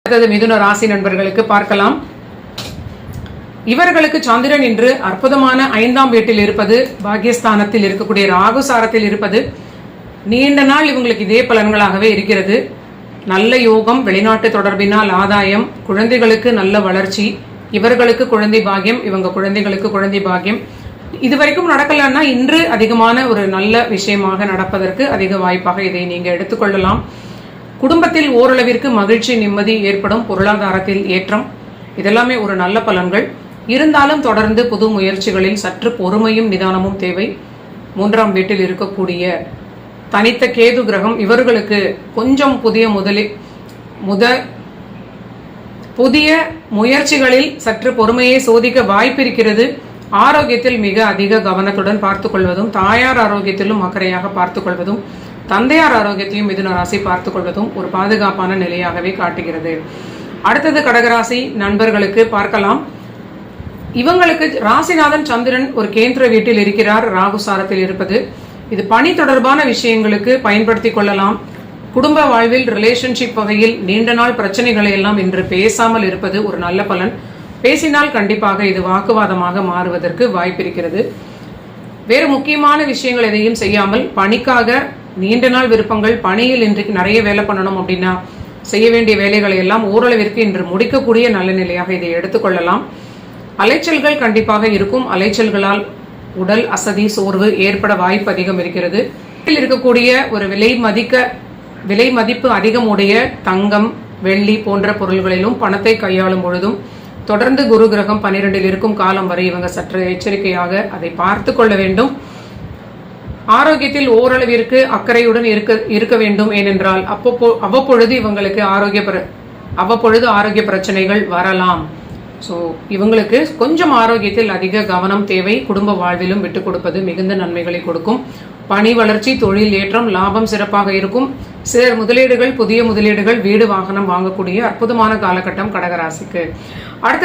அடுத்தது மிதுன ராசி நண்பர்களுக்கு பார்க்கலாம். இவர்களுக்கு சந்திரன் இன்று அற்புதமான 5ஆம் வீட்டில் இருப்பது, பாக்கியஸ்தானத்தில் இருக்கக்கூடிய ராகு சாரத்தில் இருப்பது நீண்ட நாள் இவங்களுக்கு இதே பலன்களாகவே இருக்கிறது. நல்ல யோகம், வெளிநாட்டு தொடர்பினால் ஆதாயம், குழந்தைகளுக்கு நல்ல வளர்ச்சி, இவர்களுக்கு குழந்தை பாக்கியம், இவங்க குழந்தைகளுக்கு குழந்தை பாக்கியம். இதுவரைக்கும் நடக்கலன்னா இன்று அதிகமான ஒரு நல்ல விஷயமாக நடப்பதற்கு அதிக வாய்ப்பாக இதை நீங்க எடுத்துக்கொள்ளலாம். குடும்பத்தில் ஓரளவிற்கு மகிழ்ச்சி, நிம்மதி ஏற்படும், பொருளாதாரத்தில் ஏற்றம், இதெல்லாமே ஒரு நல்ல பலன்கள். இருந்தாலும் தொடர்ந்து புது முயற்சிகளில் சற்று பொறுமையும் நிதானமும் தேவை. 3ஆம் வீட்டில் இருக்கக்கூடிய தனித்த கேது கிரகம் இவர்களுக்கு கொஞ்சம் புதிய முயற்சிகளில் சற்று பொறுமையை சோதிக்க வாய்ப்பிருக்கிறது. ஆரோக்கியத்தில் மிக அதிக கவனத்துடன் பார்த்துக் கொள்வதும், தாயார் ஆரோக்கியத்திலும் அக்கறையாக பார்த்துக் கொள்வதும், தந்தையார் ஆரோக்கியத்தையும் மிதுன ராசி பார்த்துக் கொள்வதும் ஒரு பாதுகாப்பான நிலையாகவே காட்டுகிறது. அடுத்தது கடகராசி நண்பர்களுக்கு பார்க்கலாம். இவங்களுக்கு ராசிநாதன் சந்திரன் ஒரு கேந்திர வீட்டில் இருக்கிறார், ராகுசாரத்தில் இருப்பது. இது பணி தொடர்பான விஷயங்களுக்கு பயன்படுத்திக் கொள்ளலாம். குடும்ப வாழ்வில் ரிலேஷன்ஷிப் வகையில் நீண்ட நாள் பிரச்சனைகளை எல்லாம் இன்று பேசாமல் இருப்பது ஒரு நல்ல பலன். பேசினால் கண்டிப்பாக இது வாக்குவாதமாக மாறுவதற்கு வாய்ப்பிருக்கிறது. வேறு முக்கியமான விஷயங்கள் எதையும் செய்யாமல் பணிக்காக நீண்ட நாள் விருப்பங்கள், பணியில் இன்றைக்கு நிறைய வேலை பண்ணணும் அப்படின்னா செய்ய வேண்டிய வேலைகளை எல்லாம் ஓரளவிற்கு இன்று முடிக்கக்கூடிய நல்ல நிலையாக இதை எடுத்துக்கொள்ளலாம். அலைச்சல்கள் கண்டிப்பாக இருக்கும். அலைச்சல்களால் உடல் அசதி, சோர்வு ஏற்பட வாய்ப்பு அதிகம் இருக்கிறது. இருக்கக்கூடிய ஒரு விலை மதிப்பு அதிகம் உடைய தங்கம், வெள்ளி போன்ற பொருள்களிலும் பணத்தை கையாளும் பொழுதும் தொடர்ந்து குரு கிரகம் 12இல் இருக்கும் காலம் வரை இவங்க சற்று எச்சரிக்கையாக அதை பார்த்து கொள்ள வேண்டும். ஆரோக்கியத்தில் ஓரளவிற்கு அக்கறையுடன் இருக்க வேண்டும். ஏனென்றால் அவ்வப்பொழுது இவங்களுக்கு ஆரோக்கிய பிரச்சனைகள் வரலாம். ஸோ இவங்களுக்கு கொஞ்சம் ஆரோக்கியத்தில் அதிக கவனம் தேவை. குடும்ப வாழ்விலும் விட்டுக் கொடுப்பது மிகுந்த நன்மைகளை கொடுக்கும். பணி வளர்ச்சி, தொழில் ஏற்றம், லாபம் சிறப்பாக இருக்கும். சிலர் முதலீடுகள், புதிய முதலீடுகள், வீடு வாகனம் வாங்கக்கூடிய அற்புதமான காலகட்டம் கடகராசிக்கு. அடுத்த